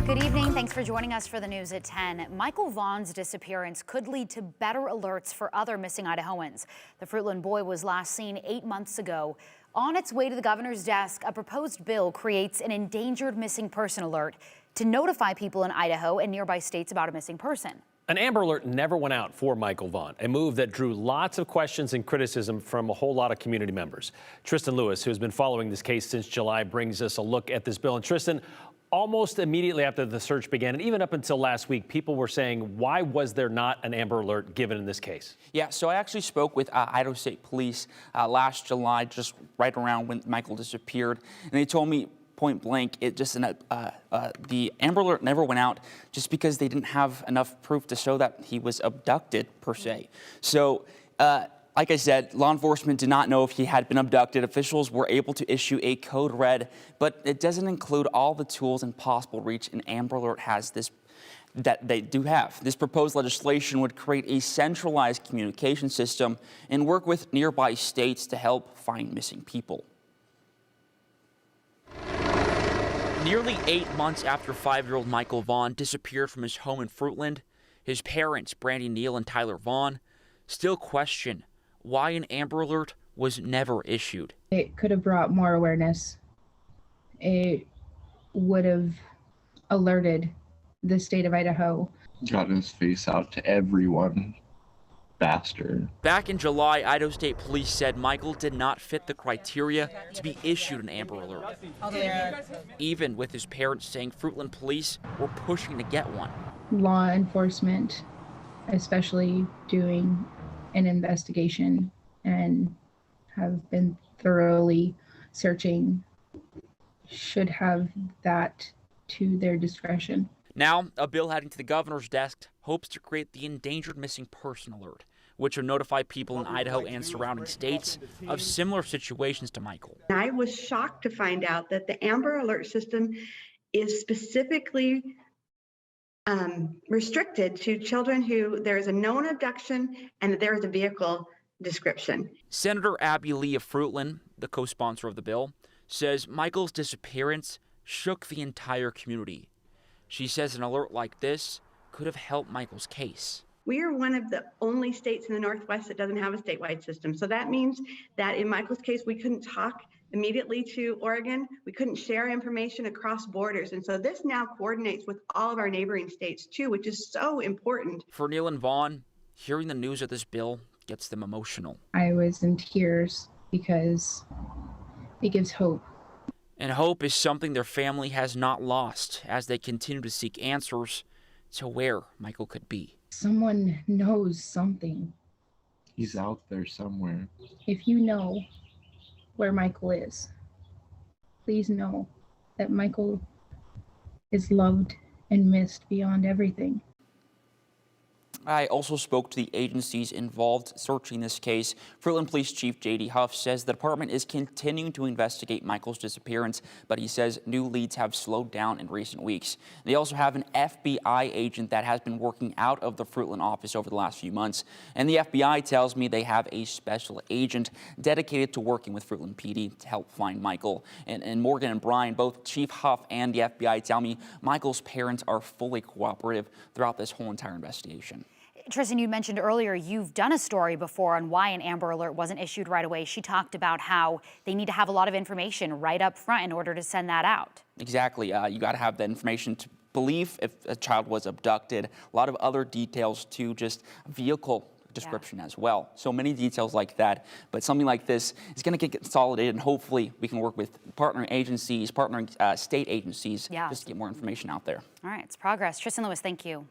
Good evening. Thanks for joining us for the news at 10. Michael Vaughan's disappearance could lead to better alerts for other missing Idahoans. The Fruitland boy was last seen 8 months ago. On its way to the governor's desk, a proposed bill creates an endangered missing person alert to notify people in Idaho and nearby states about a missing person. An Amber Alert never went out for Michael Vaughan, a move that drew lots of questions and criticism from a whole lot of community members. Tristan Lewis, who has been following this case since July, brings us a look at this bill. And Tristan, almost immediately after the search began, and even up until last week, people were saying, why was there not an Amber Alert given in this case? Yeah, so I actually spoke with Idaho State Police last July, just right around when Michael disappeared, and they told me point blank, the Amber Alert never went out just because they didn't have enough proof to show that he was abducted, per se. So, like I said, law enforcement did not know if he had been abducted. Officials were able to issue a CodeRED, but it doesn't include all the tools and possible reach an Amber Alert has that they do have. This proposed legislation would create a centralized communication system and work with nearby states to help find missing people. Nearly 8 months after 5-year-old Michael Vaughan disappeared from his home in Fruitland, his parents, Brandi Neal and Tyler Vaughan, still question why an Amber Alert was never issued. It could have brought more awareness. It would have alerted the state of Idaho. Gotten his face out to everyone faster. Back in July, Idaho State Police said Michael did not fit the criteria to be issued an Amber Alert, even with his parents saying Fruitland police were pushing to get one. Law enforcement, especially doing an investigation and have been thoroughly searching, should have that to their discretion. Now, a bill heading to the governor's desk hopes to create the Endangered Missing Person Alert, which will notify people in Idaho and surrounding states of similar situations to Michael. I was shocked to find out that the Amber Alert system is specifically restricted to children who there is a known abduction and there is a vehicle description. Senator Abby Lee of Fruitland, the co-sponsor of the bill, says Michael's disappearance shook the entire community. She says an alert like this could have helped Michael's case. We are one of the only states in the Northwest that doesn't have a statewide system. So that means that in Michael's case, we couldn't talk immediately to Oregon. We couldn't share information across borders. And so this now coordinates with all of our neighboring states too, which is so important. For Neal and Vaughan, hearing the news of this bill gets them emotional. I was in tears because it gives hope. And hope is something their family has not lost as they continue to seek answers to where Michael could be. Someone knows something. He's out there somewhere. If you know where Michael is, please know that Michael is loved and missed beyond everything. I also spoke to the agencies involved searching this case. Fruitland Police Chief J.D. Huff says the department is continuing to investigate Michael's disappearance, but he says new leads have slowed down in recent weeks. They also have an FBI agent that has been working out of the Fruitland office over the last few months. And the FBI tells me they have a special agent dedicated to working with Fruitland PD to help find Michael. And Morgan and Brian, both Chief Huff and the FBI, tell me Michael's parents are fully cooperative throughout this whole entire investigation. Tristan, you mentioned earlier you've done a story before on why an Amber Alert wasn't issued right away. She talked about how they need to have a lot of information right up front in order to send that out. Exactly. You got to have the information to believe if a child was abducted. A lot of other details too, just vehicle description as well. So many details like that. But something like this is going to get consolidated, and hopefully we can work with partnering agencies, partnering state agencies, just to get more information out there. All right, it's progress. Tristan Lewis, thank you.